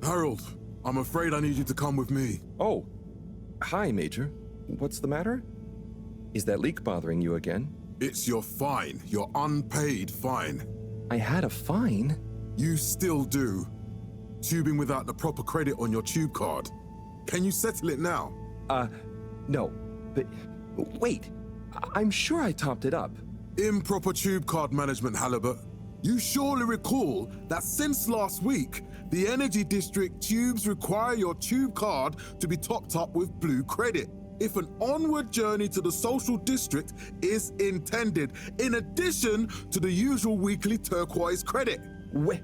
Harold, I'm afraid I need you to come with me. Oh, hi, Major. What's the matter? Is that leak bothering you again? It's your fine, your unpaid fine. I had a fine? You still do. Tubing without the proper credit on your tube card. Can you settle it now? No. But wait, I'm sure I topped it up. Improper tube card management, Halibut. You surely recall that since last week, the Energy District tubes require your tube card to be topped up with blue credit if an onward journey to the social district is intended, in addition to the usual weekly turquoise credit. Wait,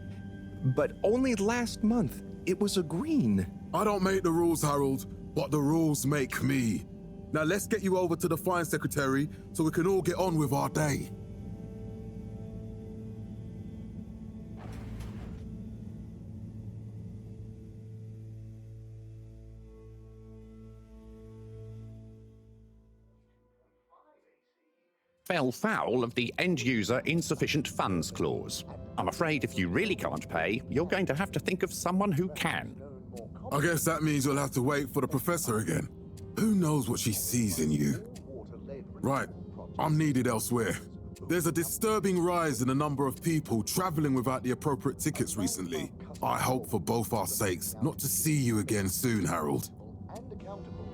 but only last month it was a green. I don't make the rules, Harold, but the rules make me. Now let's get you over to the fine secretary so we can all get on with our day. Fell foul of the end-user insufficient funds clause. I'm afraid if you really can't pay, you're going to have to think of someone who can. I guess that means you'll have to wait for the professor again. Who knows what she sees in you? Right, I'm needed elsewhere. There's a disturbing rise in the number of people traveling without the appropriate tickets recently. I hope for both our sakes not to see you again soon, Harold. And accountable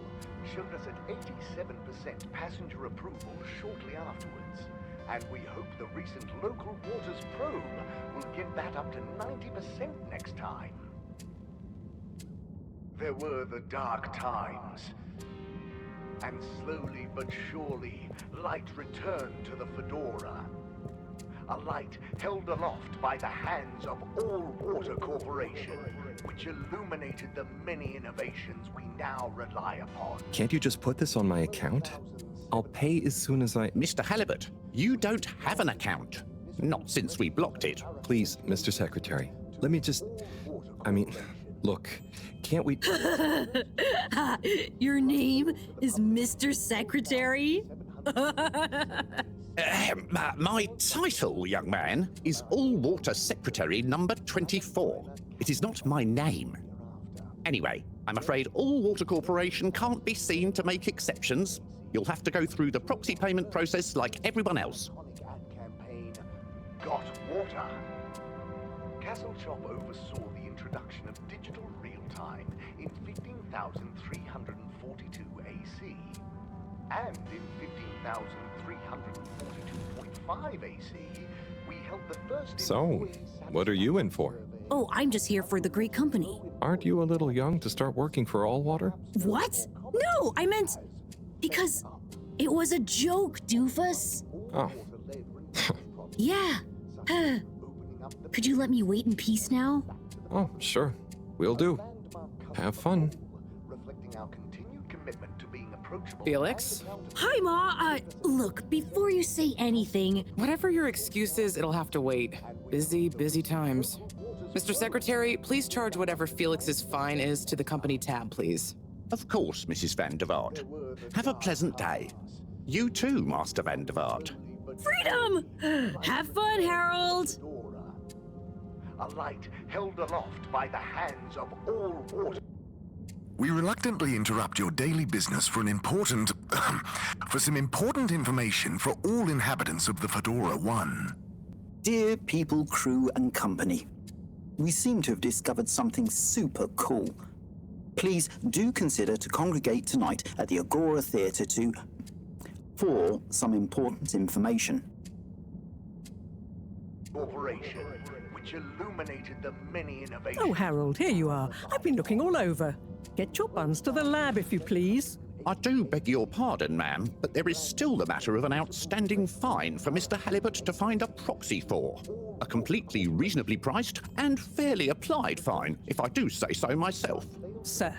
showed us at 87% passenger approval shortly afterwards. And we hope the recent local waters probe will get that up to 90% next time. There were the dark times. And slowly but surely, light returned to the Fedora. A light held aloft by the hands of All Water Corporation, which illuminated the many innovations we now rely upon. Can't you just put this on my account? I'll pay as soon as I... Mr. Halibut, you don't have an account. Not since we blocked it. Please, Mr. Secretary, let me just... Look, can't we... Your name is Mr. Secretary? My title, young man, is All Water Secretary number 24. It is not my name. Anyway, I'm afraid All Water Corporation can't be seen to make exceptions. You'll have to go through the proxy payment process like everyone else. Campaign Got Water. Castlechop oversaw the introduction of digital real-time in 15,342 AC. And in 15,342.5 AC, we held the first... So, what are you in for? Oh, I'm just here for the great company. Aren't you a little young to start working for All Water? What? No, I meant... Because it was a joke, doofus. Oh. Yeah. Could you let me wait in peace now? Oh, sure. Will do. Have fun. Reflecting our continued commitment to being approachable. Felix? Hi, Ma. Look, before you say anything... Whatever your excuse is, it'll have to wait. Busy, busy times. Mr. Secretary, please charge whatever Felix's fine is to the company tab, please. Of course, Mrs. Van der Vaart. Have a pleasant day. You too, Master Van der Vaart. Freedom! Have fun, Harold! A light held aloft by the hands of All Water. We reluctantly interrupt your daily business for some important information for all inhabitants of the Fedora 1. Dear people, crew, and company, we seem to have discovered something super cool. Please do consider to congregate tonight at the Agora Theatre for some important information. Corporation, which illuminated the many innovations. Oh, Harold, here you are. I've been looking all over. Get your buns to the lab, if you please. I do beg your pardon, ma'am, but there is still the matter of an outstanding fine for Mr. Halibut to find a proxy for. A completely reasonably priced and fairly applied fine, if I do say so myself. Sir,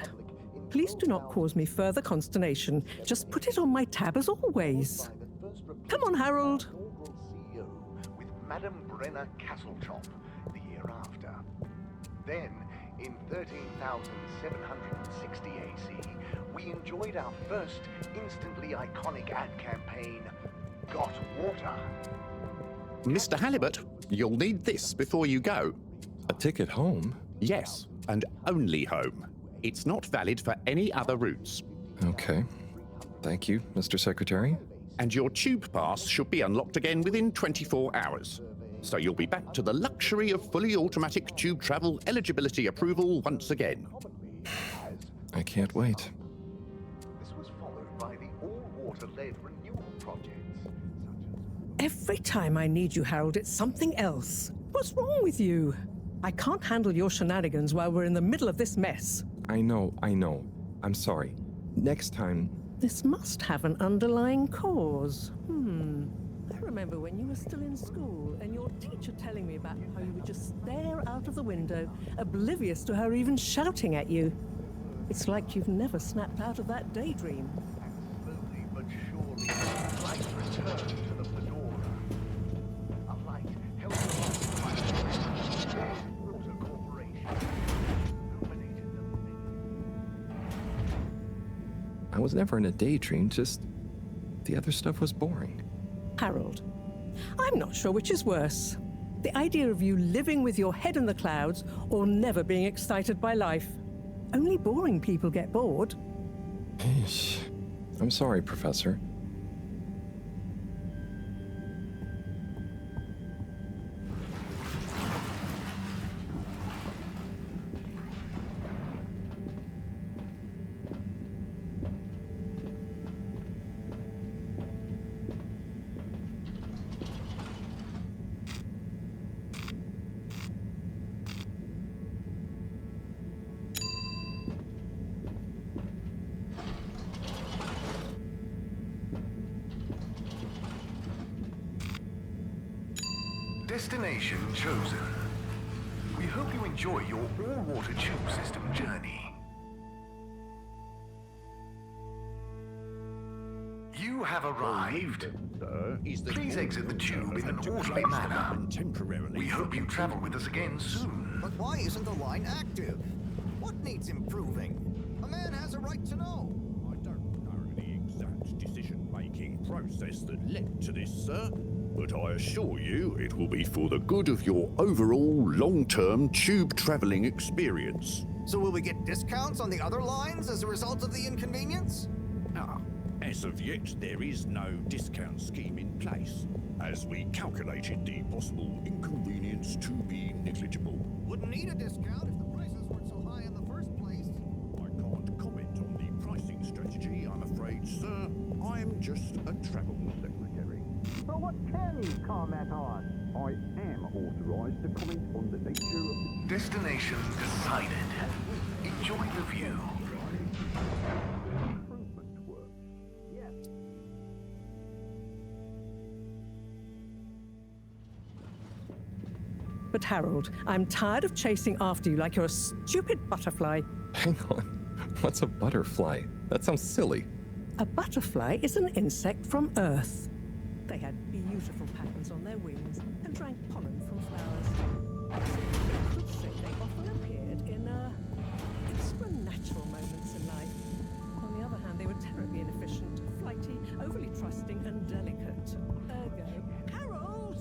please do not cause me further consternation. Just put it on my tab as always. Come on, Harold. CEO with Madame Brenner Castlechop the year after. Then, in 13,760 AC, we enjoyed our first instantly iconic ad campaign, Got Water. Mr. Halibut, you'll need this before you go. A ticket home? Yes, and only home. It's not valid for any other routes. Okay. Thank you, Mr. Secretary. And your tube pass should be unlocked again within 24 hours. So you'll be back to the luxury of fully automatic tube travel eligibility approval once again. I can't wait. This was followed by the all-water-led renewal projects. Every time I need you, Harold, it's something else. What's wrong with you? I can't handle your shenanigans while we're in the middle of this mess. I know. I'm sorry. Next time... This must have an underlying cause. I remember when you were still in school and your teacher telling me about how you would just stare out of the window, oblivious to her even shouting at you. It's like you've never snapped out of that daydream. Slowly but surely, light returned to the Fedora. A light held aloft by the Water Corporation illuminated them. I was never in a daydream, just... the other stuff was boring. Harold, I'm not sure which is worse. The idea of you living with your head in the clouds or never being excited by life. Only boring people get bored. Eesh. I'm sorry, Professor. Destination chosen. We hope you enjoy your all-water tube system journey. You have arrived. Please exit the tube in an orderly manner. We hope you travel with us again soon. But why isn't the line active? What needs improving? A man has a right to know. I don't know the exact decision-making process that led to this, sir. But I assure you it will be for the good of your overall long-term tube traveling experience. So will we get discounts on the other lines as a result of the inconvenience? As of yet, there is no discount scheme in place, as we calculated the possible inconvenience to be negligible. Wouldn't need a discount if the prices weren't so high in the first place. I can't comment on the pricing strategy, I'm afraid, sir. I'm just a travel secretary. So what can you comment on? I am authorized to comment on the nature of the... Destination decided. Enjoy the view. improvement work. But Harold, I'm tired of chasing after you like you're a stupid butterfly. Hang on. What's a butterfly? That sounds silly. A butterfly is an insect from Earth. They had beautiful patterns on their wings and drank pollen from flowers. I should say they often appeared in extra natural moments in life. On the other hand, they were terribly inefficient, flighty, overly trusting, and delicate. Ergo, Harold!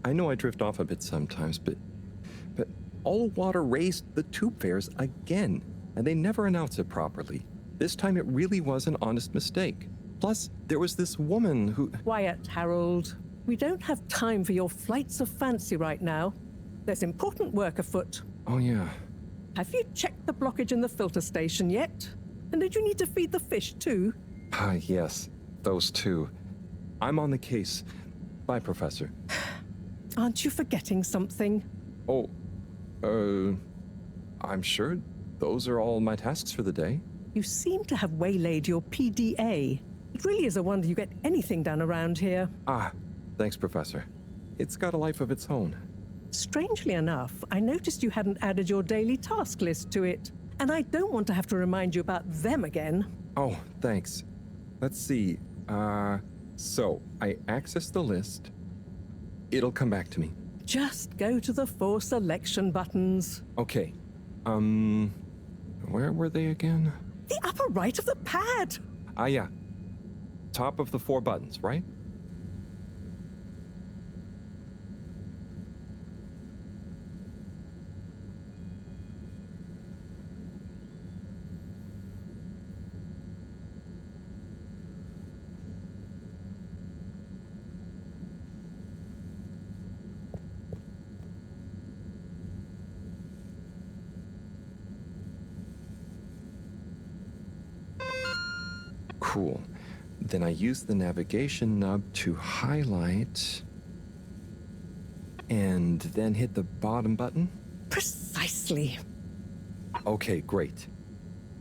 I know I drift off a bit sometimes, but all water raised the tube fares again, and they never announced it properly. This time it really was an honest mistake. Plus, there was this woman who... Quiet, Harold. We don't have time for your flights of fancy right now. There's important work afoot. Oh, yeah. Have you checked the blockage in the filter station yet? And did you need to feed the fish too? Ah, yes. Those two. I'm on the case. Bye, Professor. Aren't you forgetting something? Oh, I'm sure those are all my tasks for the day. You seem to have waylaid your PDA. It really is a wonder you get anything done around here. Ah, thanks, Professor. It's got a life of its own. Strangely enough, I noticed you hadn't added your daily task list to it. And I don't want to have to remind you about them again. Oh, thanks. Let's see. So I access the list. It'll come back to me. Just go to the 4 selection buttons. Okay. Where were they again? The upper right of the pad. Ah, yeah. Top of the 4 buttons, right? Cool. Then I use the navigation nub to highlight and then hit the bottom button. Precisely. Okay, great.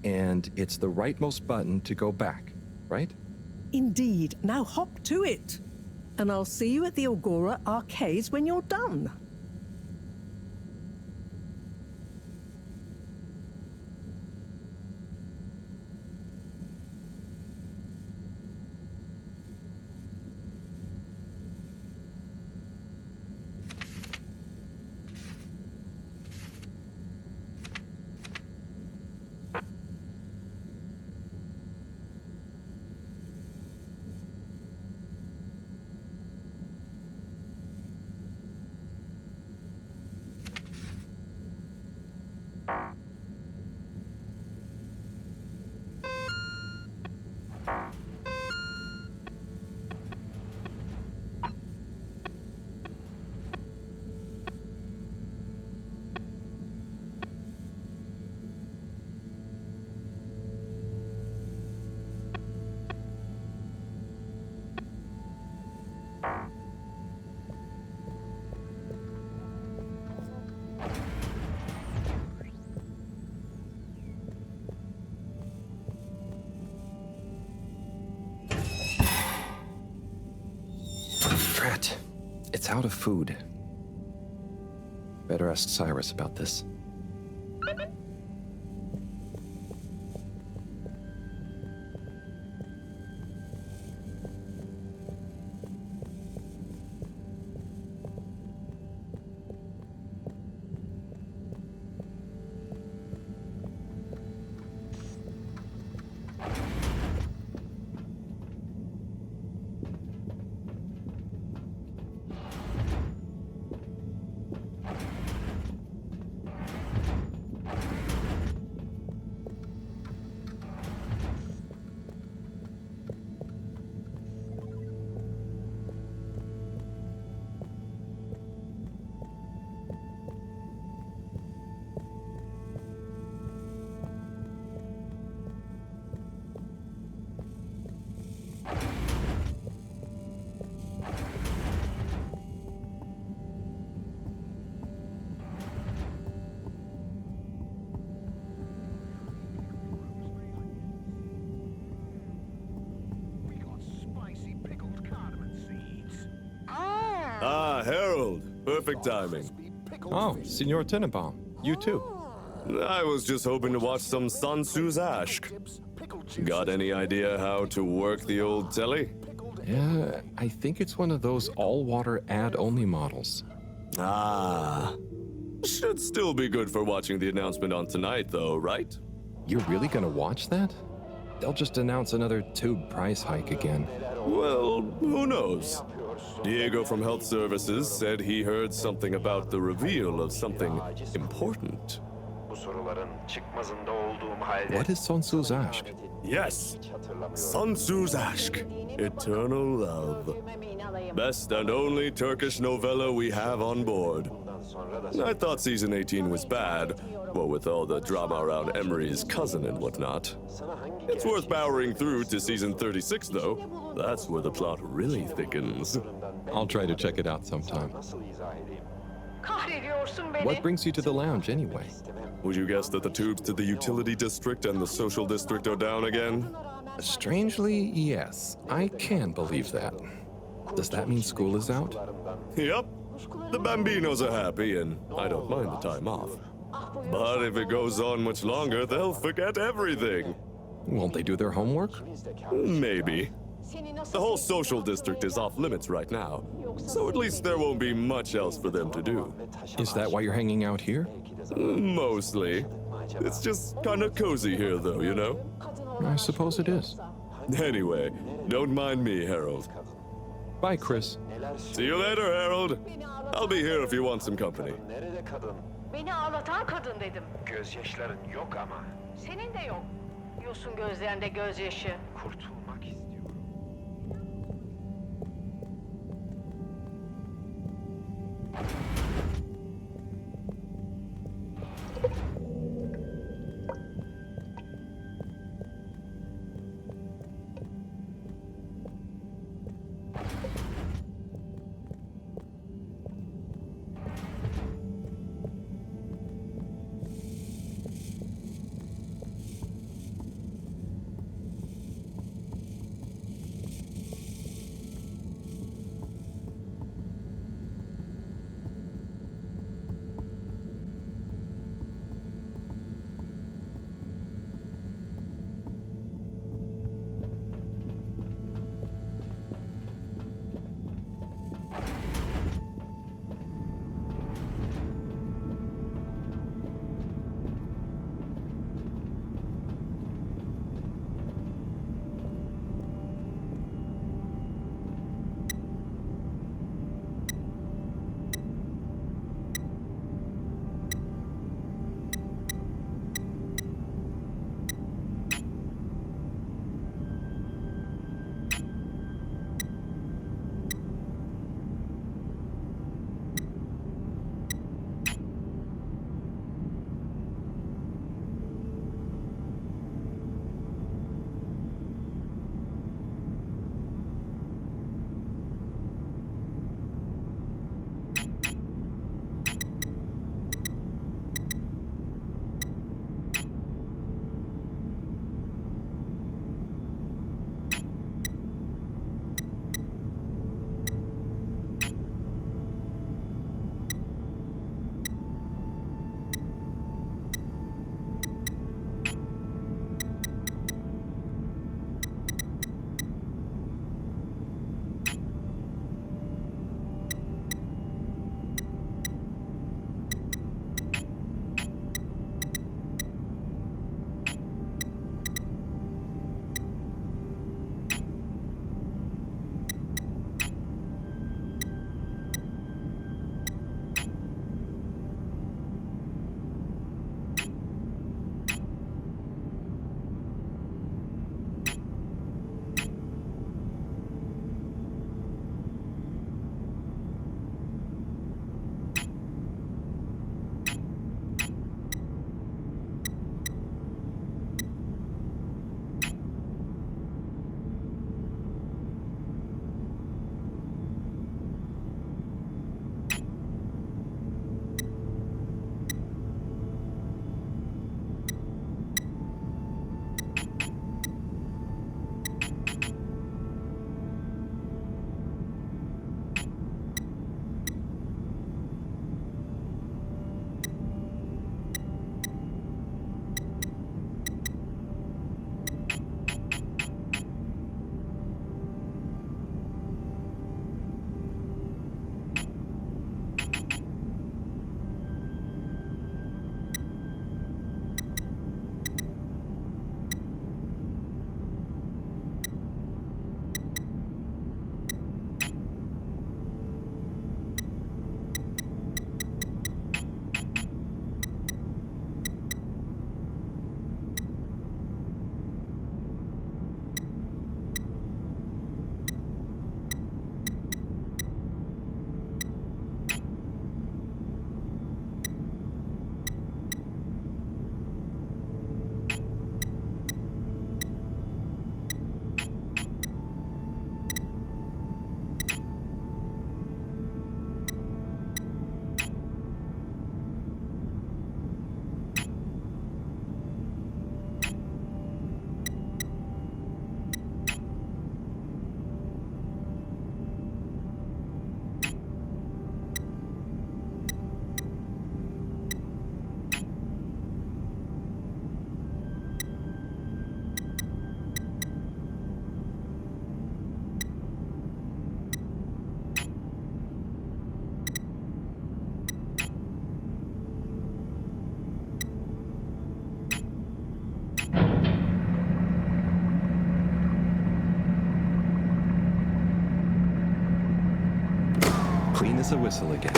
And it's the rightmost button to go back, right? Indeed. Now hop to it. And I'll see you at the Agora arcades when you're done. Drat. It's out of food. Better ask Cyrus about this. Ah, Harold. Perfect timing. Oh, Senor Tenenbaum. You too. I was just hoping to watch some Sun Tzu's Ashk. Got any idea how to work the old telly? Yeah, I think it's one of those all-water ad-only models. Ah. Should still be good for watching the announcement on tonight, though, right? You're really gonna watch that? They'll just announce another tube price hike again. Well, who knows? Diego from Health Services said he heard something about the reveal of something important. What is Sun Tzu's Ashk? Yes, Sun Tzu's Ashk, Eternal Love. Best and only Turkish novella we have on board. I thought season 18 was bad, well, with all the drama around Emery's cousin and whatnot. It's worth powering through to season 36, though. That's where the plot really thickens. I'll try to check it out sometime. What brings you to the lounge, anyway? Would you guess that the tubes to the utility district and the social district are down again? Strangely, yes. I can believe that. Does that mean school is out? Yep. The Bambinos are happy, and I don't mind the time off. But if it goes on much longer, they'll forget everything. Won't they do their homework? Maybe. The whole social district is off limits right now, so at least there won't be much else for them to do. Is that why you're hanging out here? Mostly. It's just kind of cozy here, though, you know? I suppose it is. Anyway, don't mind me, Harold. Bye, Chris. See you later, Harold. I'll be here if you want some company. Beni ağlatan kadın dedim. Gözyaşların yok ama. Senin de yok. Yosun gözlerinde gözyaşı. Kurtulmak istiyorum. as a whistle again.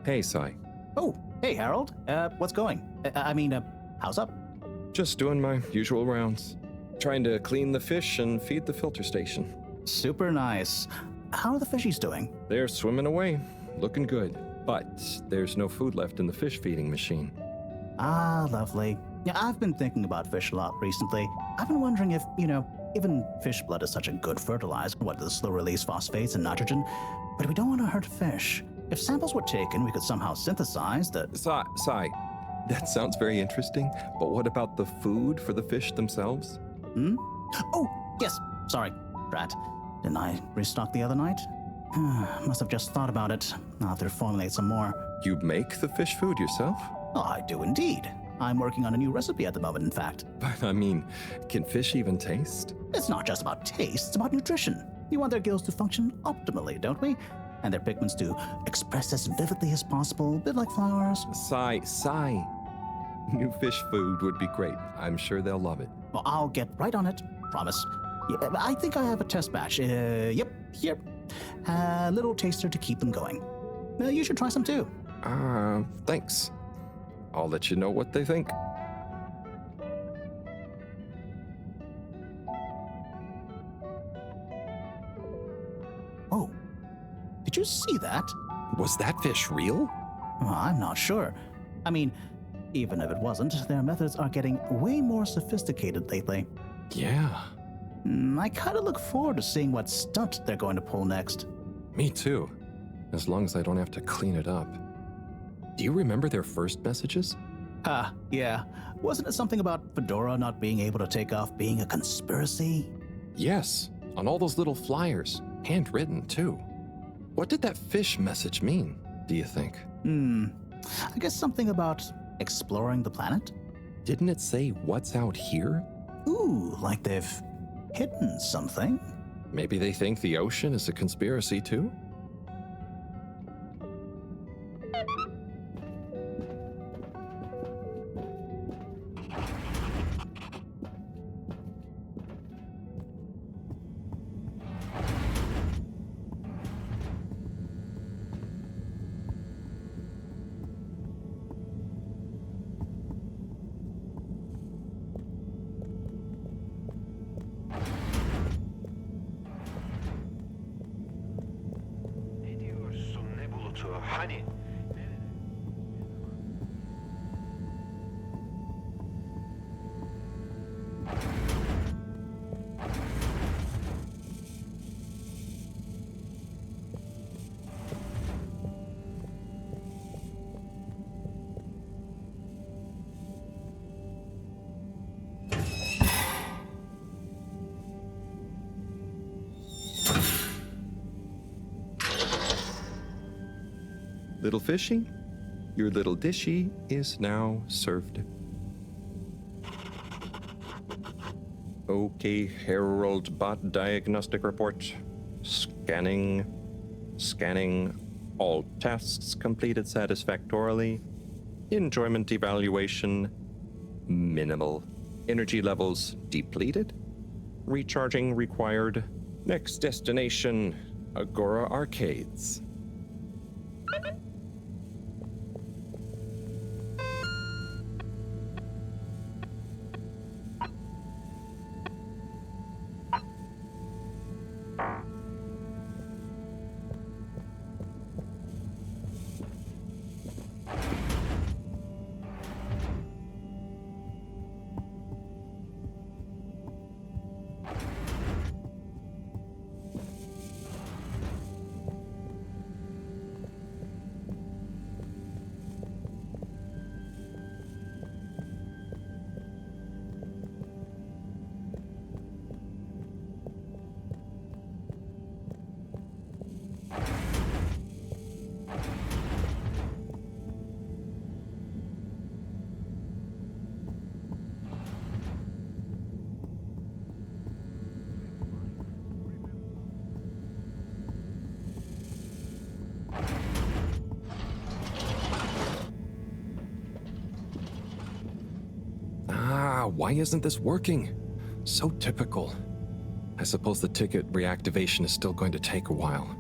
Hey, Sai. Oh, hey, Harold. What's going? How's up? Just doing my usual rounds. Trying to clean the fish and feed the filter station. Super nice. How are the fishies doing? They're swimming away, looking good. But there's no food left in the fish feeding machine. Ah, lovely. Yeah, I've been thinking about fish a lot recently. I've been wondering if, even fish blood is such a good fertilizer, what the slow release phosphates and nitrogen, but we don't want to hurt fish. If samples were taken, we could somehow synthesize the... Sai, that sounds very interesting, but what about the food for the fish themselves? Oh, yes, sorry, Brat. Didn't I restock the other night? Must have just thought about it. I'll have to formulate some more. You make the fish food yourself? Oh, I do indeed. I'm working on a new recipe at the moment, in fact. But can fish even taste? It's not just about taste, it's about nutrition. We want their gills to function optimally, don't we? And their pigments to express as vividly as possible, a bit like flowers. Sai. New fish food would be great. I'm sure they'll love it. Well, I'll get right on it. Promise. Yeah, I think I have a test batch. Yep, here. A little taster to keep them going. You should try some too. Thanks. I'll let you know what they think. Oh, did you see that? Was that fish real? Well, I'm not sure. Even if it wasn't, their methods are getting way more sophisticated lately. Yeah. I kind of look forward to seeing what stunt they're going to pull next. Me too. As long as I don't have to clean it up. Do you remember their first messages? Yeah. Wasn't it something about Fedora not being able to take off being a conspiracy? Yes, on all those little flyers. Handwritten, too. What did that fish message mean, do you think? I guess something about exploring the planet? Didn't it say what's out here? Ooh, like they've hidden something? Maybe they think the ocean is a conspiracy, too? Little fishy, your little dishy is now served. Okay, Herald Bot Diagnostic Report. Scanning. All tasks completed satisfactorily. Enjoyment evaluation minimal. Energy levels depleted. Recharging required. Next destination, Agora Arcades. why isn't this working? So typical. I suppose the ticket reactivation is still going to take a while.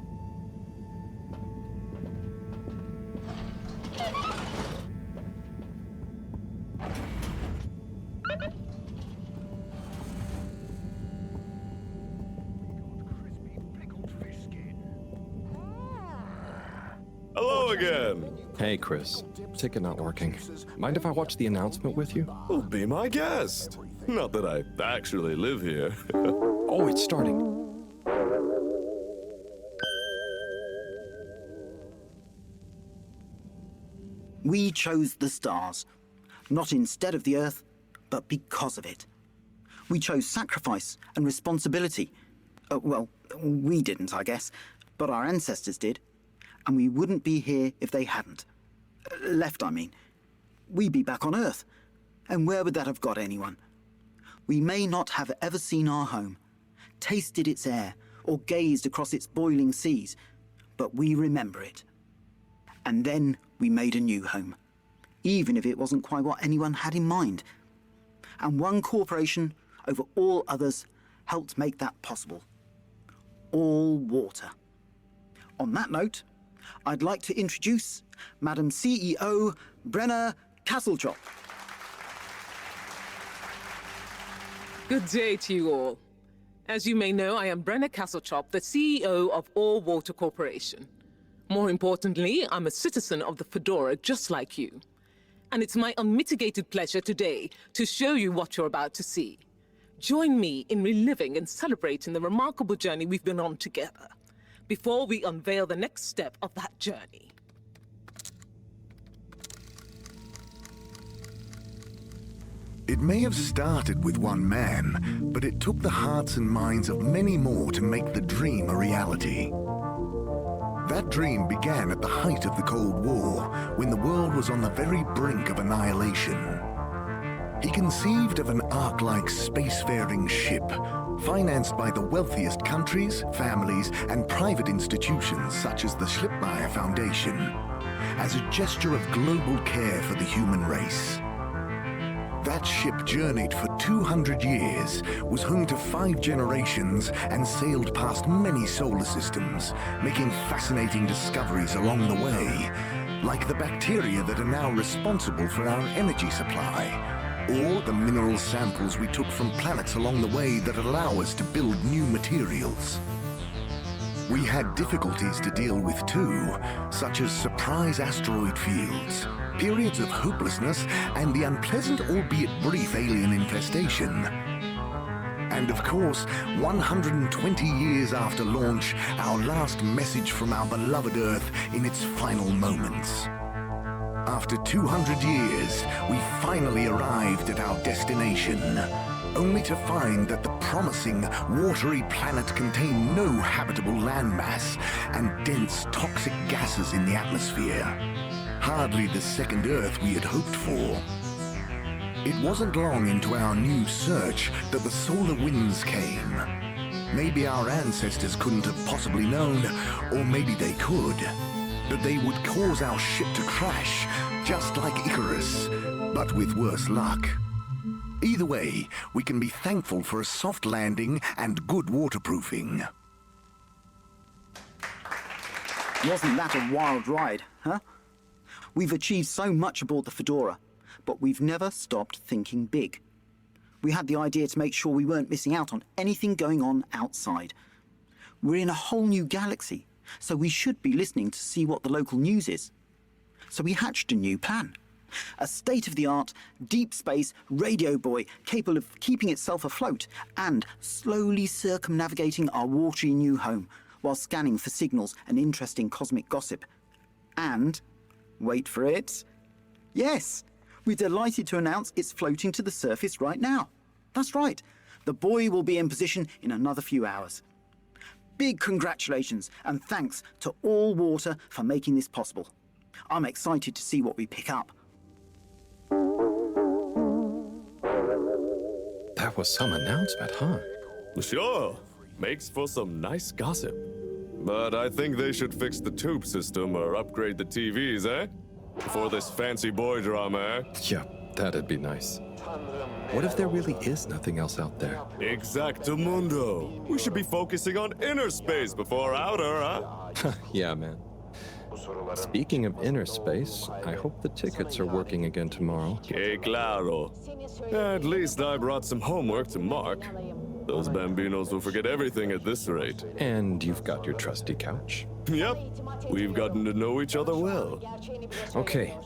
Hello again. Hey, Chris. Ticket not working. Mind if I watch the announcement with you? Well, be my guest. Not that I actually live here. Oh, it's starting. We chose the stars, not instead of the Earth, but because of it. We chose sacrifice and responsibility. Well, we didn't, I guess, but our ancestors did. And we wouldn't be here if they hadn't. Left, I mean. We'd be back on Earth. And where would that have got anyone? We may not have ever seen our home, tasted its air, or gazed across its boiling seas, but we remember it. And then we made a new home, even if it wasn't quite what anyone had in mind. And one corporation, over all others, helped make that possible. All water. On that note, I'd like to introduce Madam CEO Brenna Castletop. Good day to you all. As you may know, I am Brenna Castletop, the CEO of All Water Corporation. More importantly, I'm a citizen of the Fedora just like you. And it's my unmitigated pleasure today to show you what you're about to see. Join me in reliving and celebrating the remarkable journey we've been on together, before we unveil the next step of that journey. It may have started with one man, but it took the hearts and minds of many more to make the dream a reality. That dream began at the height of the Cold War, when the world was on the very brink of annihilation. He conceived of an Ark-like spacefaring ship, financed by the wealthiest countries, families, and private institutions such as the Schlipmeyer Foundation, as a gesture of global care for the human race. That ship journeyed for 200 years, was home to 5 generations, and sailed past many solar systems, making fascinating discoveries along the way, like the bacteria that are now responsible for our energy supply, or the mineral samples we took from planets along the way that allow us to build new materials. We had difficulties to deal with too, such as surprise asteroid fields, periods of hopelessness, and the unpleasant albeit brief alien infestation. And of course, 120 years after launch, our last message from our beloved Earth in its final moments. After 200 years, we finally arrived at our destination, only to find that the promising, watery planet contained no habitable landmass and dense, toxic gases in the atmosphere. Hardly the second Earth we had hoped for. It wasn't long into our new search that the solar winds came. Maybe our ancestors couldn't have possibly known, or maybe they could, that they would cause our ship to crash, just like Icarus, but with worse luck. Either way, we can be thankful for a soft landing and good waterproofing. Wasn't that a wild ride, huh? We've achieved so much aboard the Fedora, but we've never stopped thinking big. We had the idea to make sure we weren't missing out on anything going on outside. We're in a whole new galaxy, so we should be listening to see what the local news is. So we hatched a new plan. A state-of-the-art, deep space radio buoy capable of keeping itself afloat and slowly circumnavigating our watery new home while scanning for signals and interesting cosmic gossip. And, wait for it, yes, we're delighted to announce it's floating to the surface right now. That's right, the buoy will be in position in another few hours. Big congratulations and thanks to All Water for making this possible. I'm excited to see what we pick up. That was some announcement, huh? Sure. Makes for some nice gossip. But I think they should fix the tube system or upgrade the TVs, eh? For this fancy boy drama, eh? Yeah, That'd be nice. What if there really is nothing else out there? Exactamundo. We should be focusing on inner space before outer, huh? Yeah, man. Speaking of inner space, I hope the tickets are working again tomorrow. Que claro. At least I brought some homework to mark. Those bambinos will forget everything at this rate. And you've got your trusty couch. Yep. We've gotten to know each other well. Okay.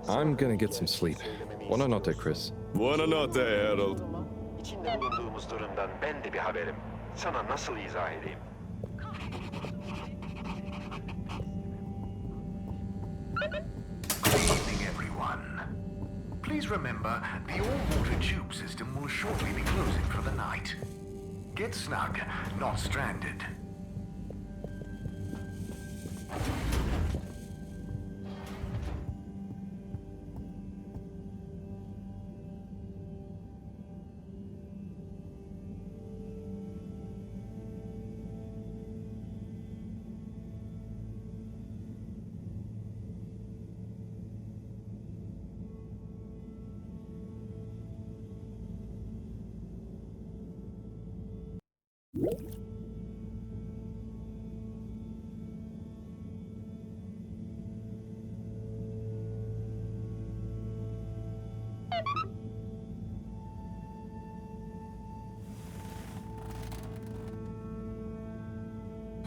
I'm gonna get some sleep. Buonanotte, Chris. Buonanotte, Harold. İçinde bulunduğumuz durumdan ben de bir haberim. Sana nasıl izah edeyim? Good evening, everyone. Please remember, the all-water tube system will shortly be closing for the night. Get snug, not stranded.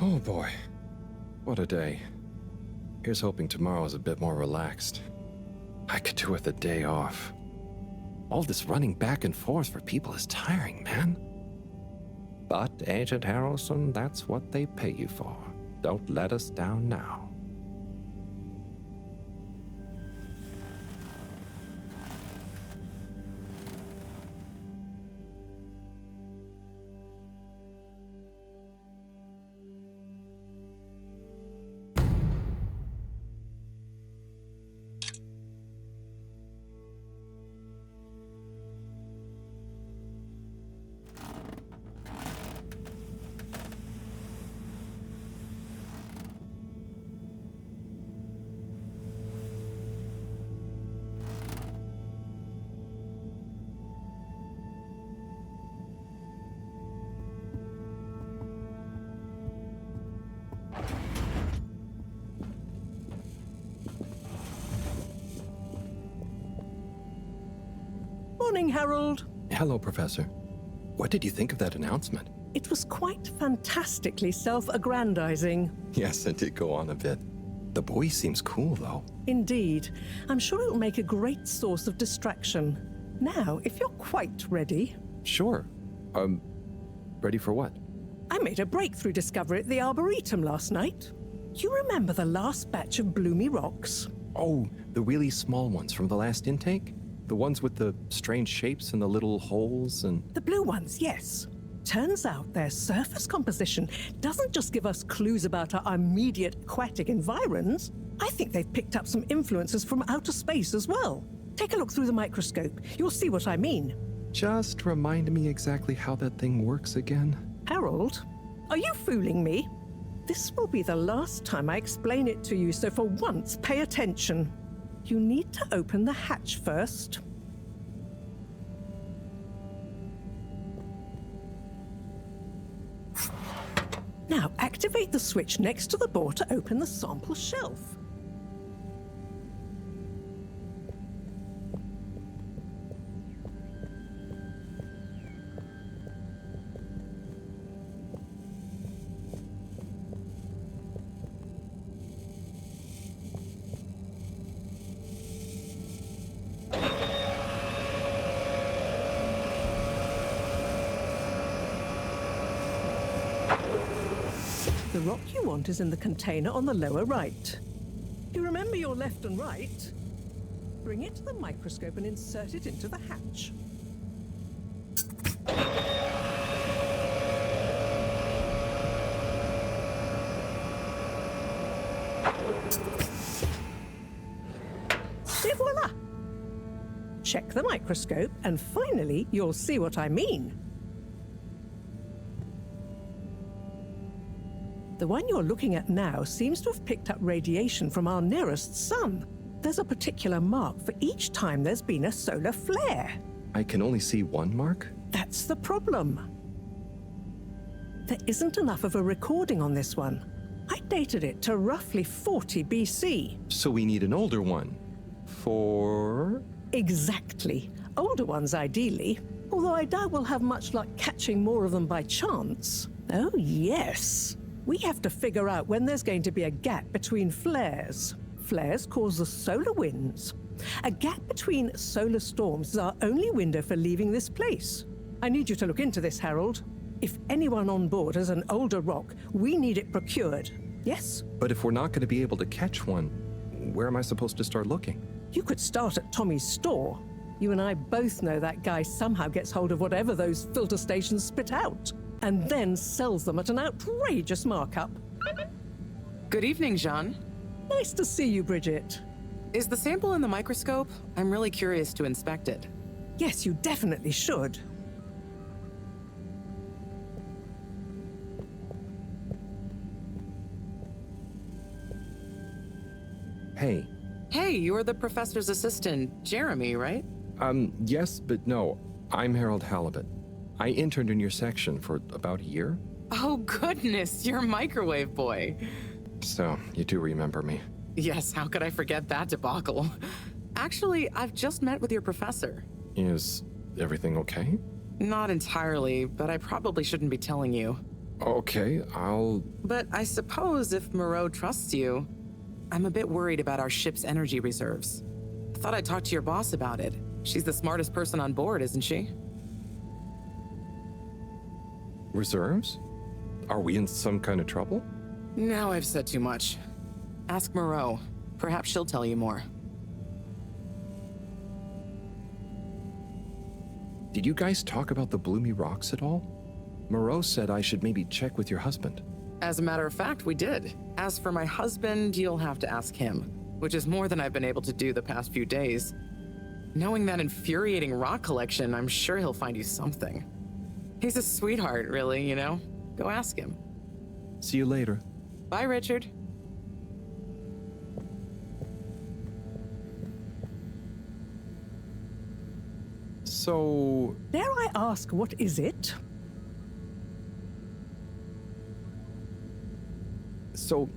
Oh boy. What a day. Here's hoping tomorrow's a bit more relaxed. I could do with a day off. All this running back and forth for people is tiring, man. But, Agent Harrelson, that's what they pay you for. Don't let us down now. Morning, Harold. Hello, Professor. What did you think of that announcement? It was quite fantastically self-aggrandizing. Yes, it did go on a bit. The boy seems cool, though. Indeed. I'm sure it'll make a great source of distraction. Now, if you're quite ready... Sure. Ready for what? I made a breakthrough discovery at the Arboretum last night. You remember the last batch of bloomy rocks? Oh, the really small ones from the last intake? The ones with the strange shapes and the little holes and... The blue ones, yes. Turns out their surface composition doesn't just give us clues about our immediate aquatic environs. I think they've picked up some influences from outer space as well. Take a look through the microscope. You'll see what I mean. Just remind me exactly how that thing works again. Harold, are you fooling me? This will be the last time I explain it to you, so for once, pay attention. You need to open the hatch first. Now, activate the switch next to the door to open the sample shelf. The rock you want is in the container on the lower right. You remember your left and right? Bring it to the microscope and insert it into the hatch. Et voila! Check the microscope and finally you'll see what I mean. The one you're looking at now seems to have picked up radiation from our nearest sun. there's a particular mark for each time there's been a solar flare. I can only see one mark? That's the problem. There isn't enough of a recording on this one. I dated it to roughly 40 BC. So we need an older one. For? Exactly. Older ones, ideally. Although I doubt we'll have much luck catching more of them by chance. Oh, yes. We have to figure out when there's going to be a gap between flares. Flares cause the solar winds. A gap between solar storms is our only window for leaving this place. I need you to look into this, Harold. If anyone on board has an older rock, we need it procured. Yes? But if we're not going to be able to catch one, where am I supposed to start looking? You could start at Tommy's store. You and I both know that guy somehow gets hold of whatever those filter stations spit out, and then sells them at an outrageous markup. Good evening, Jean. Nice to see you, Bridget. Is the sample in the microscope? I'm really curious to inspect it. Yes, you definitely should. Hey. Hey, you're the professor's assistant, Jeremy, right? Yes, but no. I'm Harold Halibut. I interned in your section for about a year. Oh, goodness, you're microwave boy. So, you do remember me. Yes, how could I forget that debacle? Actually, I've just met with your professor. Is everything okay? Not entirely, but I probably shouldn't be telling you. Okay, But I suppose if Moreau trusts you, I'm a bit worried about our ship's energy reserves. I thought I'd talk to your boss about it. She's the smartest person on board, isn't she? Reserves? Are we in some kind of trouble? Now I've said too much. Ask Moreau. Perhaps she'll tell you more. Did you guys talk about the Bloomy Rocks at all? Moreau said I should maybe check with your husband. As a matter of fact, we did. As for my husband, you'll have to ask him, which is more than I've been able to do the past few days. Knowing that infuriating rock collection, I'm sure he'll find you something. He's a sweetheart, really, you know? Go ask him. See you later. Bye, Richard. So... Dare I ask, what is it? So,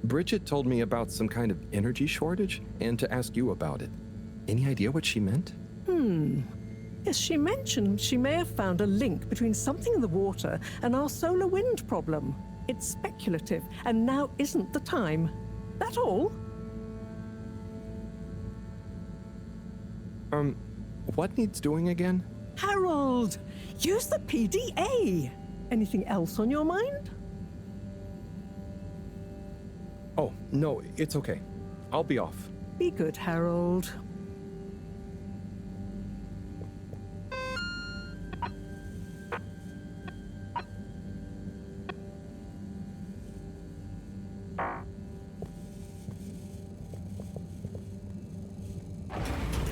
Bridget told me about some kind of energy shortage and to ask you about it. Any idea what she meant? Yes, she mentioned she may have found a link between something in the water and our solar wind problem. It's speculative, and now isn't the time. That all? What needs doing again? Harold, use the PDA. Anything else on your mind? Oh, no, it's okay. I'll be off. Be good, Harold.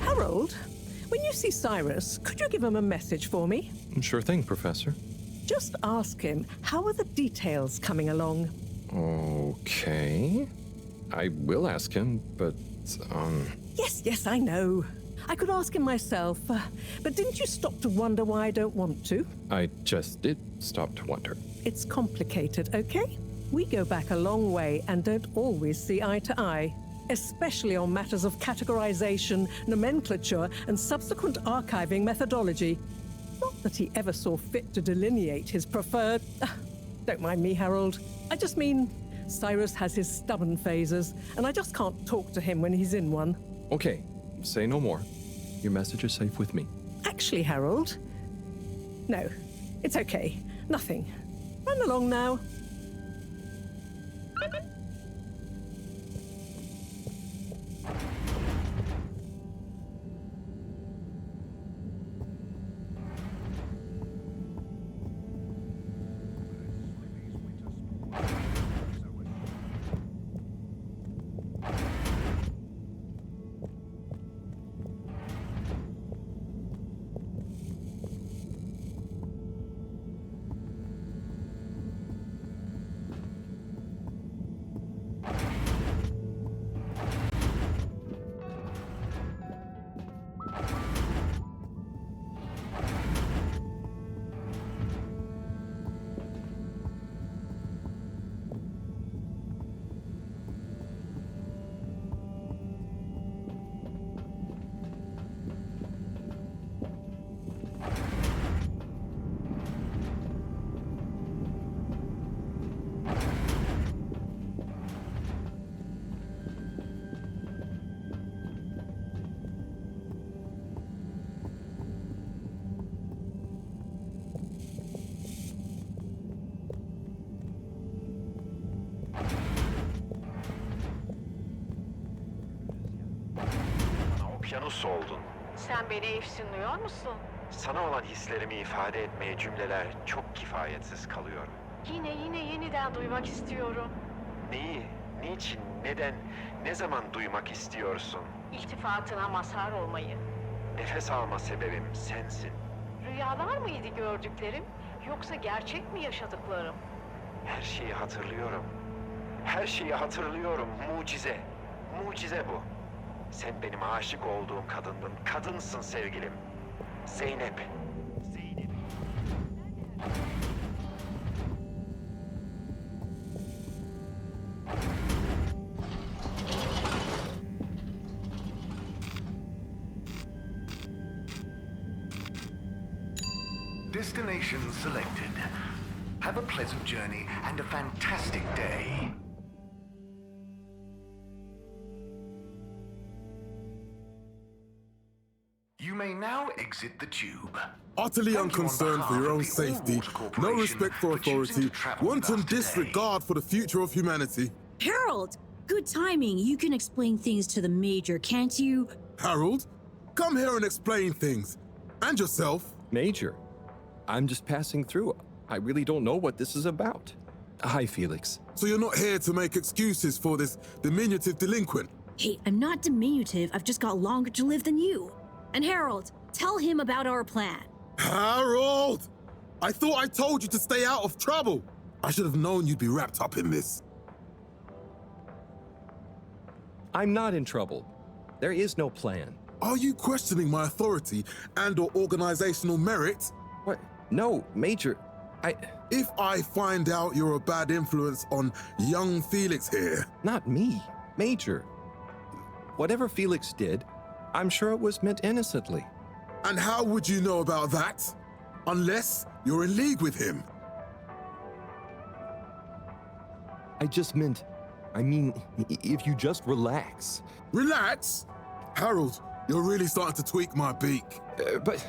Harold, when you see Cyrus, could you give him a message for me? Sure thing, Professor. Just ask him, how are the details coming along? Okay. I will ask him, but, Yes, I know. I could ask him myself, but didn't you stop to wonder why I don't want to? I just did stop to wonder. It's complicated, okay? We go back a long way and don't always see eye to eye, especially on matters of categorization, nomenclature, and subsequent archiving methodology. Not that he ever saw fit to delineate his preferred... Don't mind me, Harold. I just mean, Cyrus has his stubborn phases, and I just can't talk to him when he's in one. Okay, say no more. Your message is safe with me. Actually, Harold... No, it's okay. Nothing. Run along now. okyanus oldun. Sen beni efsunluyor musun? Sana olan hislerimi ifade etmeye cümleler çok kifayetsiz kalıyor. Yine yeniden duymak istiyorum. Neyi, niçin, neden, ne zaman duymak istiyorsun? İltifatına mazhar olmayı. Nefes alma sebebim sensin. Rüyalar mıydı gördüklerim, yoksa gerçek mi yaşadıklarım? Her şeyi hatırlıyorum. Her şeyi hatırlıyorum. Mucize. Mucize bu. Sen benim aşık olduğum kadındın. Kadınsın sevgilim. Zeynep. Zeynep. Destination selected. Have a pleasant journey and a fantastic day. You may now exit the tube. Utterly Thank you on unconcerned for behalf your of own the safety, Allwater no Corporation respect for for choosing authority, to travel with wanton us today. disregard for the future of humanity. Harold, good timing. You can explain things to the Major, can't you? Harold, come here and explain things. And yourself. Major, I'm just passing through. I really don't know what this is about. Hi, Felix. So you're not here to make excuses for this diminutive delinquent? Hey, I'm not diminutive. I've just got longer to live than you. And Harold, tell him about our plan. Harold! I thought I told you to stay out of trouble. I should have known you'd be wrapped up in this. I'm not in trouble. There is no plan. Are you questioning my authority and/or organizational merit? What? No, Major. If I find out you're a bad influence on young Felix here... Not me, Major. Whatever Felix did, I'm sure it was meant innocently. And how would you know about that? Unless you're in league with him. I mean, if you just relax. Relax? Harold, you're really starting to tweak my beak. But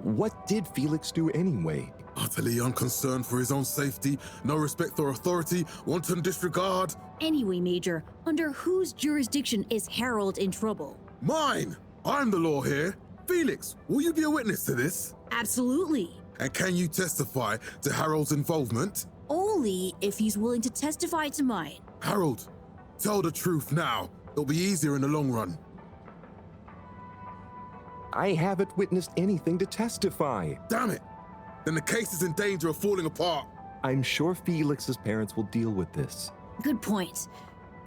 what did Felix do anyway? Utterly unconcerned for his own safety, no respect for authority, wanton disregard. Anyway, Major, under whose jurisdiction is Harold in trouble? Mine! I'm the law here. Felix, will you be a witness to this? Absolutely. And can you testify to Harold's involvement? Only if he's willing to testify to mine. Harold, tell the truth now. It'll be easier in the long run. I haven't witnessed anything to testify. Damn it! Then the case is in danger of falling apart. I'm sure Felix's parents will deal with this. Good point.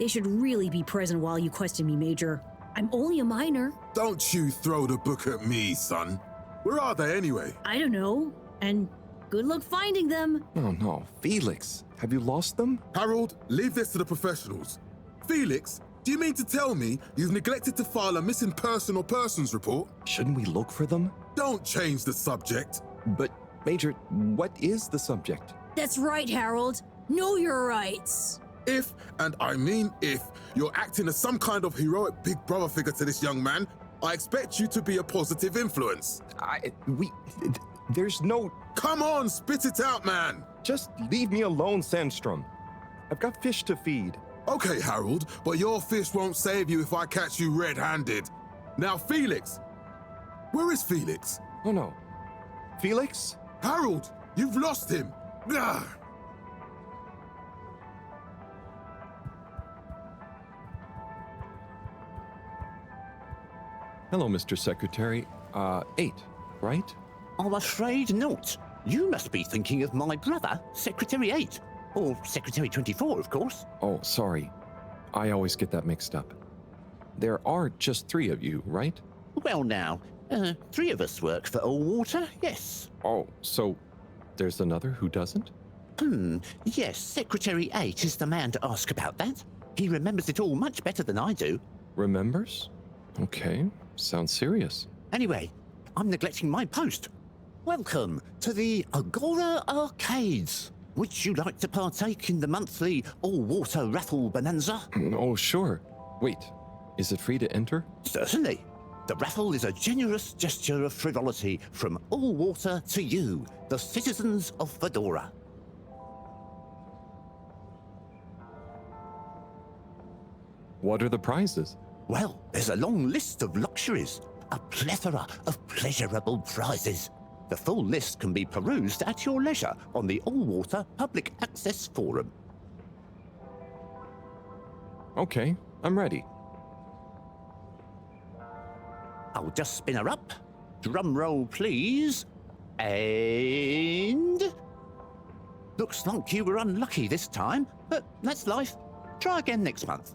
They should really be present while you question me, Major. I'm only a minor. Don't you throw the book at me, son. Where are they anyway? I don't know. And good luck finding them. Oh no, Felix, have you lost them? Harold, leave this to the professionals. Felix, do you mean to tell me you've neglected to file a missing person or persons report? Shouldn't we look for them? Don't change the subject. But, Major, what is the subject? That's right, Harold. Know your rights. If, and I mean if, you're acting as some kind of heroic big brother figure to this young man, I expect you to be a positive influence. There's no... Come on, spit it out, man! Just leave me alone, Sandstrom. I've got fish to feed. Okay, Harold, but your fish won't save you if I catch you red-handed. Now, Felix! Where is Felix? Oh no. Felix? Harold, you've lost him! Ugh. Hello, Mr. Secretary. 8, right? I'm afraid not. You must be thinking of my brother, Secretary 8. Or Secretary 24, of course. Oh, sorry. I always get that mixed up. There are just 3 of you, right? Well now, 3 of us work for Allwater, yes. Oh, so there's another who doesn't? Yes, Secretary 8 is the man to ask about that. He remembers it all much better than I do. Remembers? Okay, sounds serious. Anyway, I'm neglecting my post. Welcome to the Agora Arcades. Would you like to partake in the monthly all-water raffle bonanza? Oh, sure. Wait, is it free to enter? Certainly. The raffle is a generous gesture of frivolity from Allwater to you, the citizens of Fedora. What are the prizes? Well, there's a long list of luxuries, a plethora of pleasurable prizes. The full list can be perused at your leisure on the Allwater Public Access Forum. Okay, I'm ready. I'll just spin her up. Drum roll, please. And... Looks like you were unlucky this time, but that's life. Try again next month.